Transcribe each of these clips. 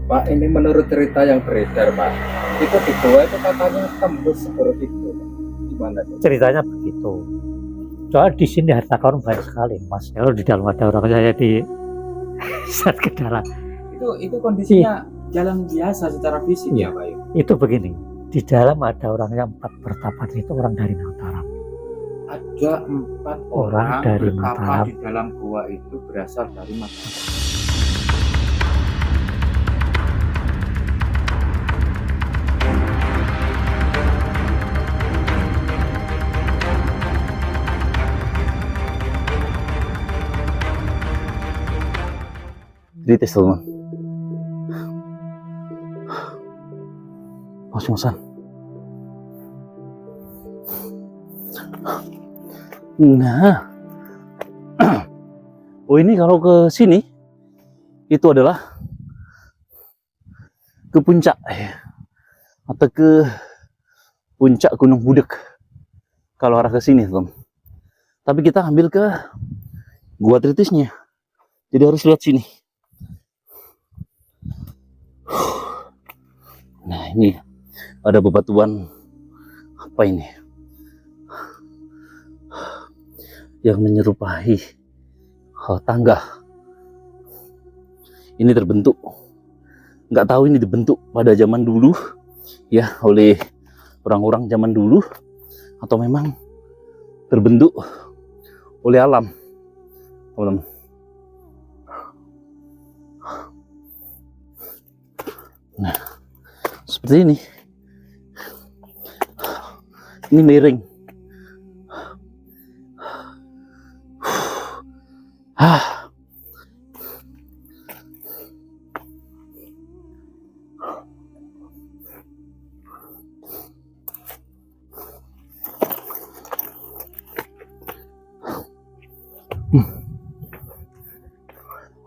Pak, ini menurut cerita yang beredar, Pak. Itu di goa itu katanya tembus seperti itu. Gimana tuh? Ceritanya begitu. Soalnya di sini harta karun banyak sekali, Mas. Kalau di dalam ada orang saya di saat ke dalam. Itu kondisinya jalan biasa secara fisik ya, Pak. Itu begini. Di dalam ada orang yang 4 bertapa, itu orang dari Mataram. Ada 4 Orang dari bertapa Mataram. di dalam goa itu berasal dari Mataram. Dites teman. Ngos-ngosan. Nah, oh ini kalau ke sini itu adalah ke puncak atau ke puncak Gunung Budek kalau arah ke sini, teman. Tapi kita ambil ke Gua Tritisnya, jadi harus lihat sini. Nah, ini ada bebatuan apa ini yang menyerupai tangga. Ini terbentuk, nggak tahu ini dibentuk pada zaman dulu ya oleh orang-orang zaman dulu atau memang terbentuk oleh alam, teman-teman. Nah, seperti ini. Ini miring.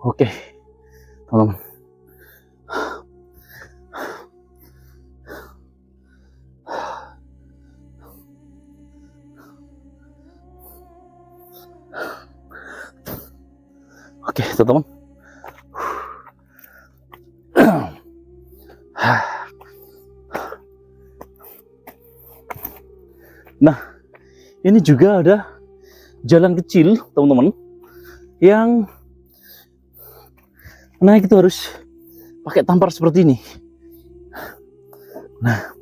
Oke, teman-teman. Oke, teman-teman. Nah, ini juga ada jalan kecil, teman-teman, yang naik itu harus pakai tampar seperti ini. Nah,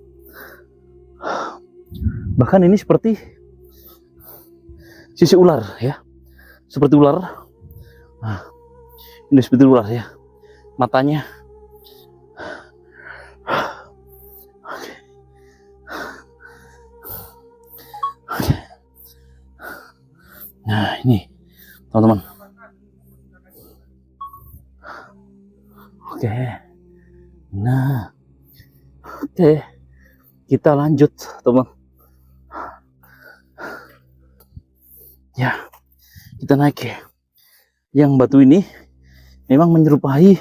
bahkan ini seperti sisi ular ya, seperti ular. Nah, ini seperti ular ya, matanya. Nah, ini teman-teman. Oke. Nah, oke. Kita lanjut, teman. Ya, kita naik ya. Yang batu ini memang menyerupai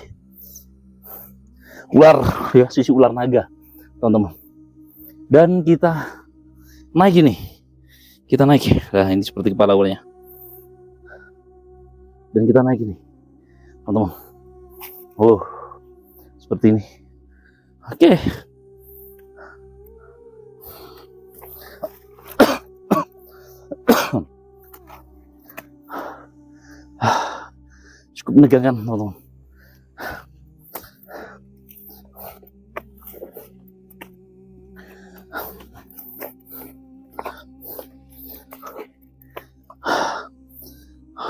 ular ya, sisi ular naga, teman-teman. Dan kita naik ini. Kita naik. Nah, ini seperti kepala ularnya. Dan kita naik ini, teman-teman. Oh, seperti ini. Oke. Cukup menegangkan, teman-teman.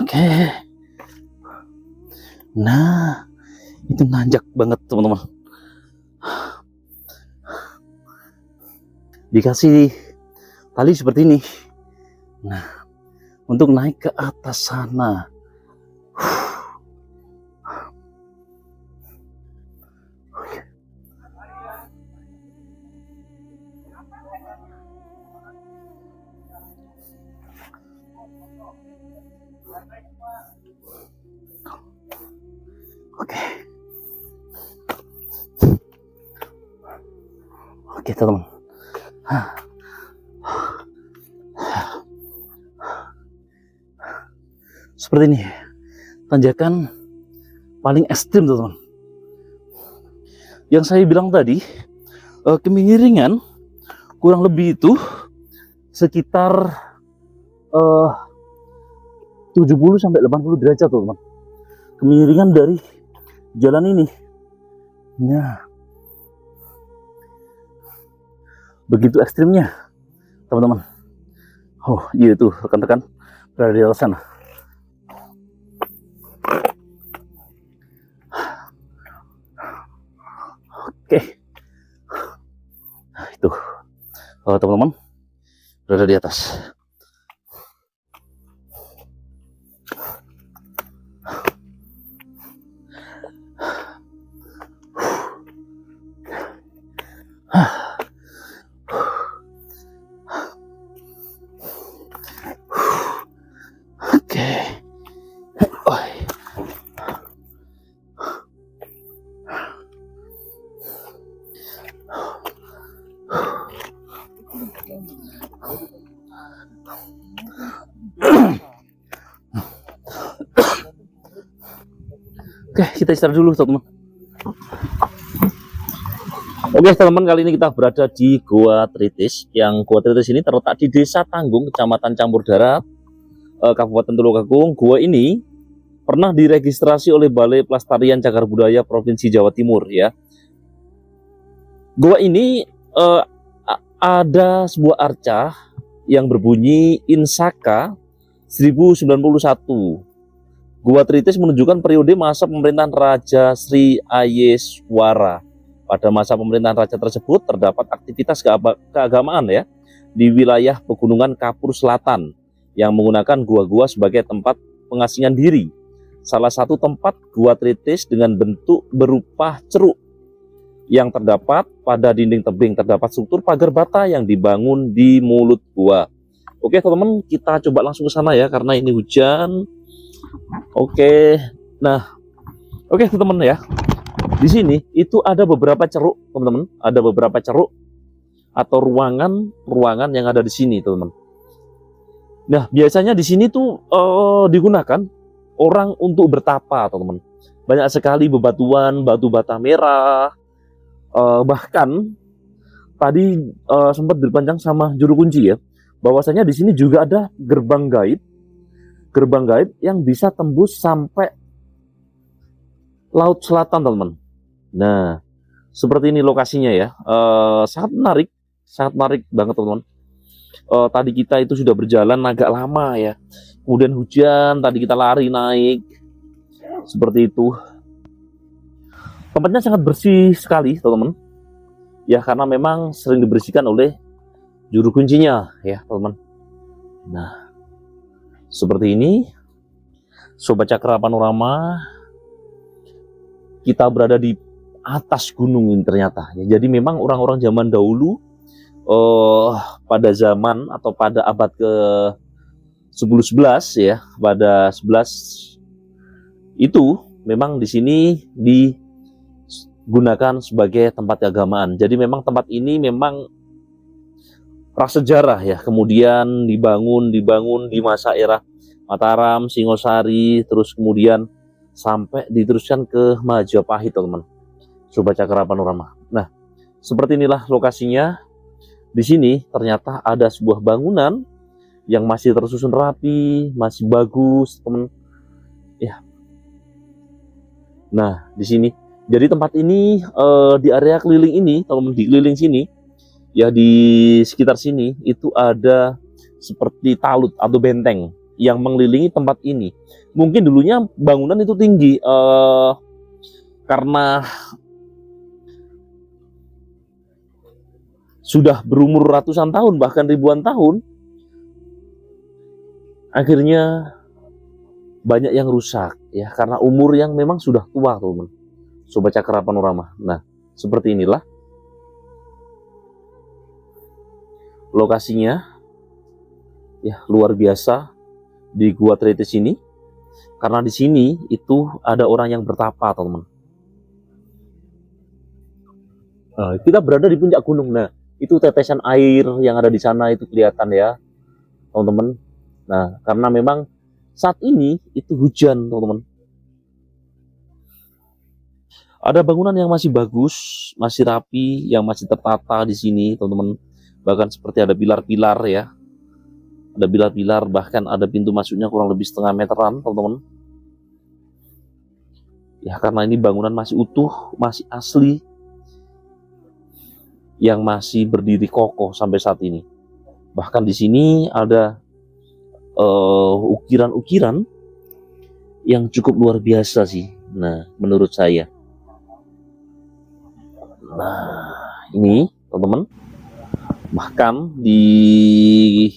Oke. Nah, itu nanjak banget, teman-teman. Dikasih tali seperti ini. Nah, untuk naik ke atas sana. Oke. Oke, teman-teman. Seperti ini, tanjakan paling ekstrim, teman-teman. yang saya bilang tadi, kemiringan kurang lebih itu sekitar 70 sampai 80 derajat teman-teman. Kemiringan dari jalan ini. Nah, begitu ekstrimnya teman-teman. Oh iya tuh rekan-rekan berada di atas sana. Oke, nah, itu teman-teman berada di atas. Oke. Oke, kita istirahat dulu teman-teman. Oke teman-teman, kali ini kita berada di Goa Tritis. Yang Goa Tritis ini terletak di Desa Tanggung, Kecamatan Campur Darat, Kabupaten Tulungagung. Goa ini pernah diregistrasi oleh Balai Pelestarian Cagar Budaya Provinsi Jawa Timur ya. Goa ini ada sebuah arca yang berbunyi Insaka 1091. Goa Tritis menunjukkan periode masa pemerintahan Raja Sri Ayeswara. Pada masa pemerintahan raja tersebut terdapat aktivitas keagamaan ya di wilayah Pegunungan Kapur Selatan yang menggunakan gua-gua sebagai tempat pengasingan diri. Salah satu tempat Goa Tritis dengan bentuk berupa ceruk yang terdapat pada dinding tebing, terdapat struktur pagar bata yang dibangun di mulut gua. Oke teman-teman, kita coba langsung ke sana ya karena ini hujan. Oke, nah, oke teman-teman ya. Di sini itu ada beberapa ceruk, teman-teman. Ada beberapa ceruk atau ruangan yang ada di sini, teman-teman. Nah, biasanya di sini tuh digunakan orang untuk bertapa, teman-teman. Banyak sekali bebatuan, batu bata merah. Bahkan tadi sempat berbincang sama juru kunci ya, bahwasanya di sini juga ada gerbang gaib yang bisa tembus sampai Laut Selatan, teman-teman. Nah, seperti ini lokasinya ya. Sangat menarik banget, teman-teman. Tadi kita itu sudah berjalan agak lama ya. Kemudian hujan, tadi kita lari naik. Seperti itu. Tempatnya sangat bersih sekali, teman-teman. Ya, karena memang sering dibersihkan oleh juru kuncinya ya, teman-teman. Nah, seperti ini. Sobat Cakra Panorama, kita berada di atas gunung ini ternyata. Ya, jadi memang orang-orang zaman dahulu pada zaman atau pada abad ke 10-11 ya, pada 11 itu memang di sini digunakan sebagai tempat keagamaan. Jadi memang tempat ini memang prasejarah ya, kemudian dibangun di masa era Mataram, Singosari, terus kemudian sampai diteruskan ke Majapahit, teman-teman. Sobat Cakra Panorama. Nah, seperti inilah lokasinya. Di sini ternyata ada sebuah bangunan yang masih tersusun rapi, masih bagus, teman. Ya. Nah, di sini. Jadi tempat ini di area keliling ini, teman-teman, di keliling sini, ya di sekitar sini itu ada seperti talut atau benteng yang mengelilingi tempat ini. Mungkin dulunya bangunan itu tinggi karena sudah berumur ratusan tahun bahkan ribuan tahun, akhirnya banyak yang rusak ya karena umur yang memang sudah tua, teman-teman. Sobat Cakra Panorama. Nah, seperti inilah lokasinya ya, luar biasa di Goa Tritis ini karena di sini itu ada orang yang bertapa, teman-teman. Kita berada di puncak gunung. Nah, itu tetesan air yang ada di sana itu kelihatan ya, teman-teman. Nah, karena memang saat ini itu hujan, teman-teman. Ada bangunan yang masih bagus, masih rapi, yang masih tertata di sini, teman-teman. Bahkan seperti ada pilar-pilar ya. Ada pilar-pilar, bahkan ada pintu masuknya kurang lebih setengah meteran, teman-teman. Ya, karena ini bangunan masih utuh, masih asli, yang masih berdiri kokoh sampai saat ini. Bahkan di sini ada ukiran-ukiran yang cukup luar biasa sih. Nah, menurut saya. Nah, ini teman-teman, bahkan ini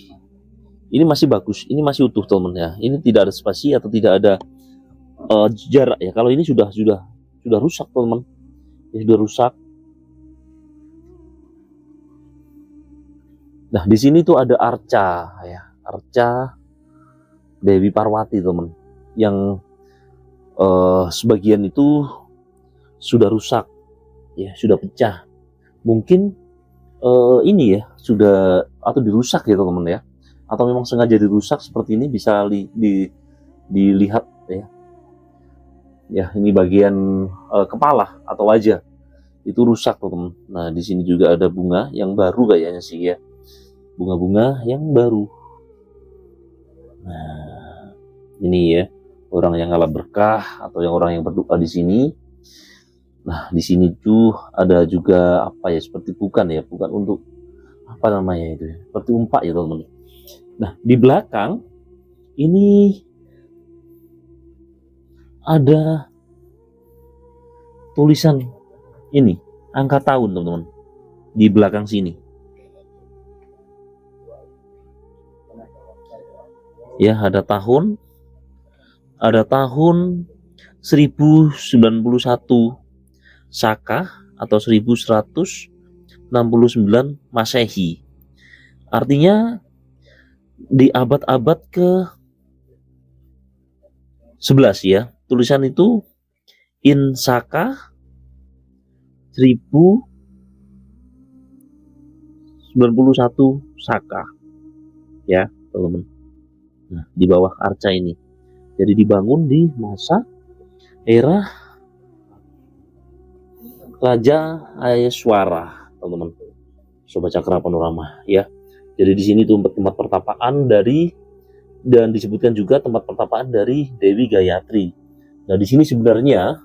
masih bagus, ini masih utuh teman ya. Ini tidak ada spasi atau tidak ada jarak ya. Kalau ini sudah rusak teman-teman, ya, sudah rusak. Nah, di sini tuh ada arca ya, arca Dewi Parwati teman, yang sebagian itu sudah rusak. Ya, sudah pecah. Mungkin ini ya sudah atau dirusak ya teman-teman ya. Atau memang sengaja dirusak seperti ini, bisa dilihat ya. Ya, ini bagian kepala atau wajah itu rusak teman-teman. Nah, di sini juga ada bunga yang baru kayaknya sih ya. Bunga-bunga yang baru. Nah, ini ya orang yang ngalah berkah atau yang orang yang berdoa di sini. Nah, di sini tuh ada juga apa ya, seperti bukan untuk apa namanya itu ya, seperti umpak ya teman-teman. Nah, di belakang ini ada tulisan ini, angka tahun teman-teman, di belakang sini. Ya, ada tahun 1091 Saka atau 1169 Masehi. Artinya di abad-abad ke-11 ya. Tulisan itu In Saka 1091 Saka. Ya, teman-teman. Nah, di bawah arca ini. Jadi dibangun di masa era Raja Ayeswara, teman-teman, Sobat Cakra Panorama ya. Jadi di sini tuh tempat pertapaan dan disebutkan juga tempat pertapaan dari Dewi Gayatri. Nah, di sini sebenarnya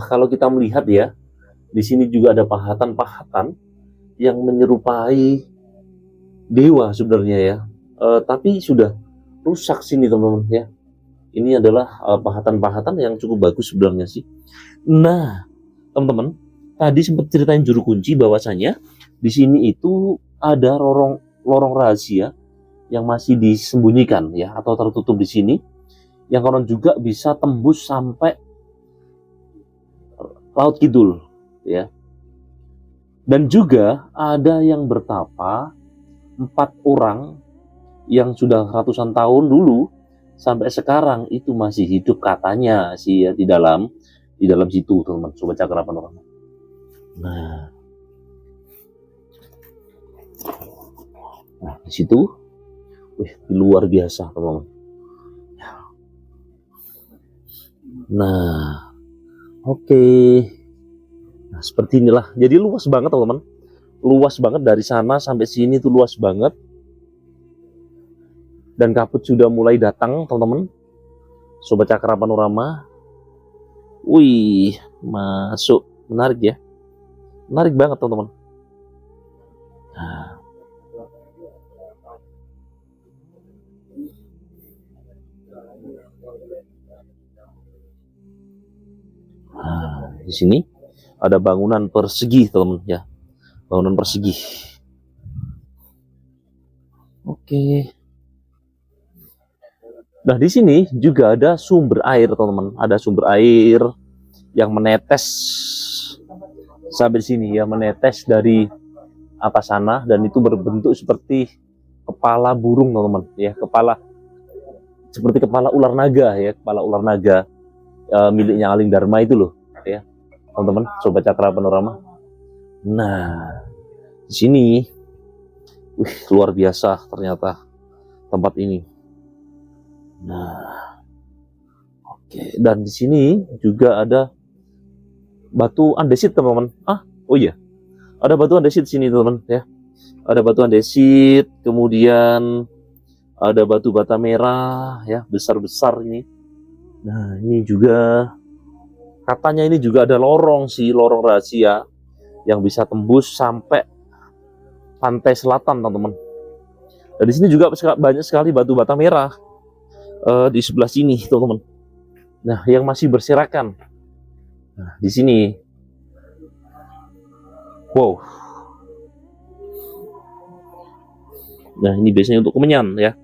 kalau kita melihat ya, di sini juga ada pahatan-pahatan yang menyerupai dewa sebenarnya ya. Tapi sudah rusak sini teman-teman ya. Ini adalah pahatan-pahatan yang cukup bagus sebenarnya sih. Nah, teman-teman, tadi sempat ceritain juru kunci bahwasanya di sini itu ada lorong rahasia yang masih disembunyikan ya, atau tertutup di sini, yang orang juga bisa tembus sampai Laut Kidul ya. Dan juga ada yang bertapa 4 orang yang sudah ratusan tahun dulu sampai sekarang itu masih hidup katanya sih ya, di dalam situ teman-teman, Sobat Cakra Panorama. Nah, di situ, luar biasa teman-teman. Nah, oke. Nah, seperti inilah. Jadi luas banget teman-teman. Luas banget dari sana sampai sini tuh luas banget. Dan kabut sudah mulai datang teman-teman, Sobat Cakra Panorama. Wih, masuk. Menarik ya. Menarik banget teman-teman. Nah, di sini ada bangunan persegi teman-teman ya. Bangunan persegi. Oke. Nah, di sini juga ada sumber air teman-teman. Ada sumber air yang menetes sampai sini ya, menetes dari atas sana, dan itu berbentuk seperti kepala burung teman-teman ya, seperti kepala ular naga ya, kepala ular naga miliknya Aling Dharma itu loh ya teman-teman, Sobat Cakra Panorama. Nah, di sini luar biasa ternyata tempat ini. Nah, oke, dan di sini juga ada batu andesit teman-teman. Oh iya, ada batu andesit di sini teman-teman ya. Ada batu andesit, kemudian ada batu bata merah ya, besar-besar ini. Nah, ini juga katanya ini juga ada lorong sih, lorong rahasia yang bisa tembus sampai pantai selatan teman-teman. Dan di sini juga banyak sekali batu bata merah di sebelah sini teman-teman. Nah, yang masih berserakan. Nah, di sini. Wow. Nah, ini biasanya untuk kemenyan ya.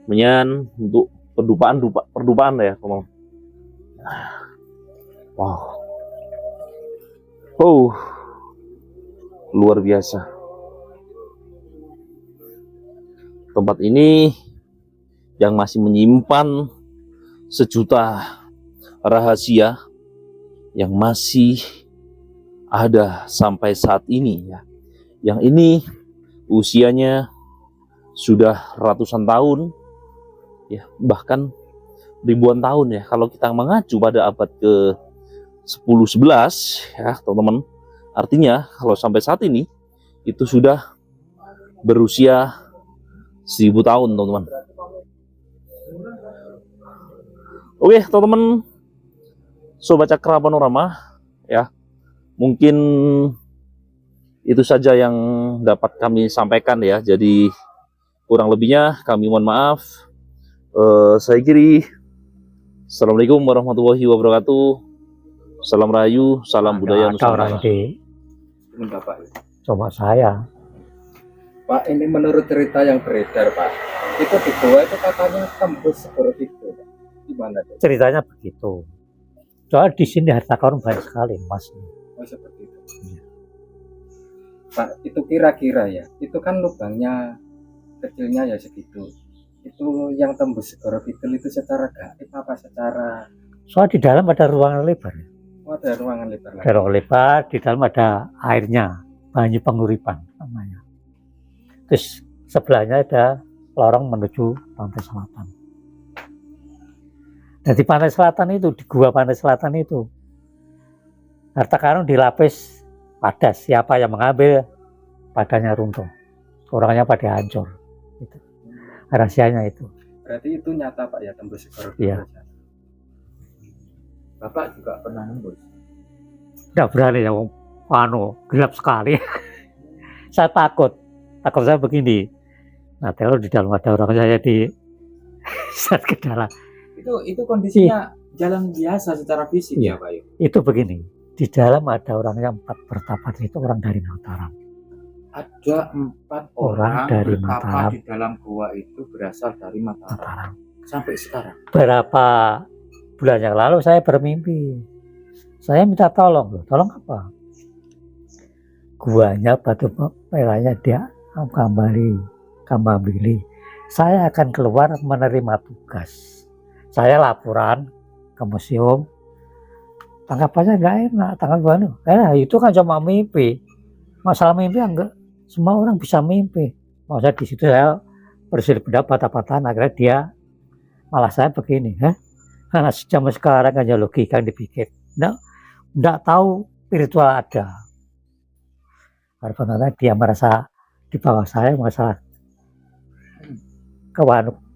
Kemenyan untuk perdupaan ya, teman-teman. Wow. Oh. Luar biasa. Tempat ini yang masih menyimpan sejuta rahasia yang masih ada sampai saat ini ya. Yang ini usianya sudah ratusan tahun ya, bahkan ribuan tahun ya kalau kita mengacu pada abad ke 10-11 ya teman-teman. Artinya kalau sampai saat ini itu sudah berusia 1000 tahun teman-teman. Oke teman-teman, Sobat Cakra Panorama ya, mungkin itu saja yang dapat kami sampaikan ya. Jadi kurang lebihnya kami mohon maaf. Saya kiri. Assalamualaikum warahmatullahi wabarakatuh. Salam Rahayu, salam budaya Ada orang Nusantara. di Bapak. coba saya. Pak, ini menurut cerita yang beredar, Pak, itu di gua itu katanya tembus seperti itu, Pak. Gimana tuh? Ceritanya begitu. Soalnya di sini harta karun banyak sekali, Mas. Oh, seperti itu. Pak, itu kira-kira ya, itu kan lubangnya kecilnya ya segitu. Itu yang tembus segoro kidul itu secara gaib apa secara Soalnya di dalam ada ruangan lebar. ada ruangan lebar Ada lagi? ruangan lebar, di dalam ada airnya, banyu penguripan namanya. Terus sebelahnya ada lorong menuju pantai selatan. Dan di pantai selatan itu, di gua pantai selatan itu, harta karun dilapis padas. Siapa yang mengambil, padanya runtuh. Orangnya pada hancur. Itu. Rahasianya itu. Berarti itu nyata, Pak, ya, tembus segoro Iya. kidul. Bapak juga pernah nembus. Nggak berani ya, gelap sekali. Saya takut saya begini. Nah, kalau di dalam ada orang, saya di saat ke dalam. Itu kondisinya jalan biasa secara fisik Iya. ya, Pak, ya? Itu begini, di dalam ada orang yang 4 bertapa, itu orang dari Mataram. Ada 4 Orang orang dari bertapa Mataram. di dalam gua itu berasal dari Mataram sampai sekarang. Berapa bulan yang lalu saya bermimpi, saya minta tolong. Tolong apa? Guanya batu merahnya dia kembali. Saya akan keluar menerima tugas. Saya laporan ke museum. Tanggapannya nggak enak. Itu kan cuma mimpi. Masalah mimpi enggak. Semua orang bisa mimpi. Maksudnya di situ saya berselisih pendapat apa-apaan, akhirnya dia malah saya begini, karena zaman sekarang aja logika yang dipikir, nggak tahu spiritual ada. Karena dia merasa di bawah saya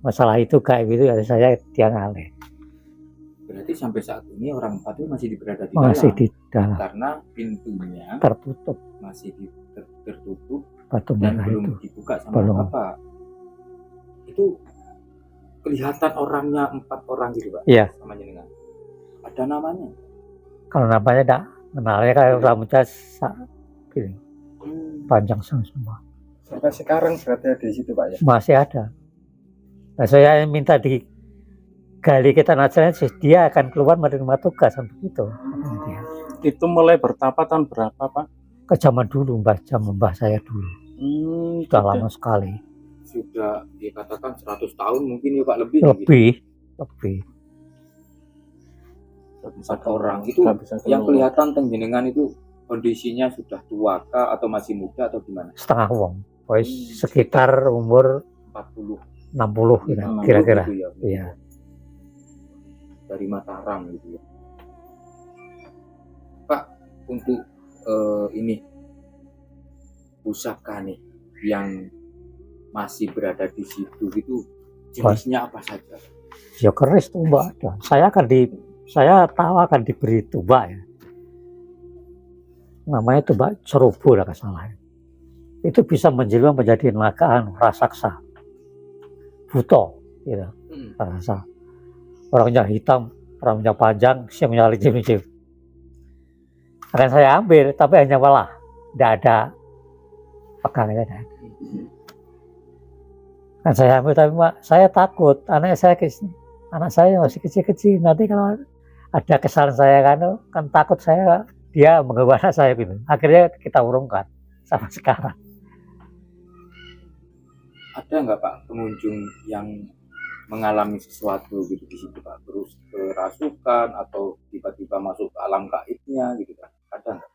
masalah itu kayak gitu, ya saya dia ngalih. Berarti sampai saat ini orang 4 itu masih berada di Masih dalam di dalam, karena pintunya tertutup masih tertutup batu dan merah belum itu. dibuka sama Belum. Bapak. Itu kelihatan orangnya 4 orang gitu, Pak. Iya. Sama jenengan. Ada namanya. Kalau namanya enggak kenalnya kayak rambutnya gini, panjang semua. Sampai sekarang berarti ada di situ, Pak, ya. Masih ada. Nah, saya minta digali kita nasional, dia akan keluar menerima tugas begitu. Itu mulai bertapa tahun berapa, Pak? Ke zaman dulu, mbah saya dulu. Sudah lama sekali. Sudah dikatakan 100 tahun mungkin ya, Pak, lebih. Lebih. Satu orang itu yang kelihatan jenengan itu kondisinya sudah tua kah atau masih muda atau gimana? Setengah wong. Sekitar umur 40 60 60 kira-kira. gitu ya. Iya. Dari Mataram gitu ya. Pak, untuk ini pusaka nih yang masih berada di situ itu jenisnya apa saja? Ya keris tumbak ada. Saya tahu akan diberi tumbak ya. Namanya tumbak cerobo lah nggak salah. Itu bisa menjelma menjadi nagaan raksasa. Buto, gitu. Raksasa. Orangnya hitam, rambutnya panjang, siangnya licin-licin. Akan saya ambil, tapi hanya malah tidak ada pegangnya. Kan saya ambil, tapi saya takut anak saya masih kecil-kecil. Nanti kalau ada kesalahan saya kan takut dia mengganggu anak saya gitu. Akhirnya kita urungkan sama sekarang. Ada nggak Pak pengunjung yang mengalami sesuatu gitu di situ Pak, terus kerasukan atau tiba-tiba masuk ke alam gaibnya gitu Pak? Ada nggak?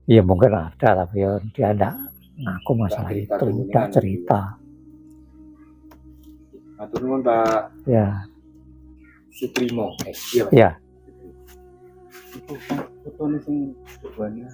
Iya mungkin ada, tapi ya dia enggak ngaku masalah Nggak cerita itu, ke enggak jenengan cerita. Matur nuwun Pak Ya, Suprimo. Iya Pak. ya. Itu kan foto nih sing sebenarnya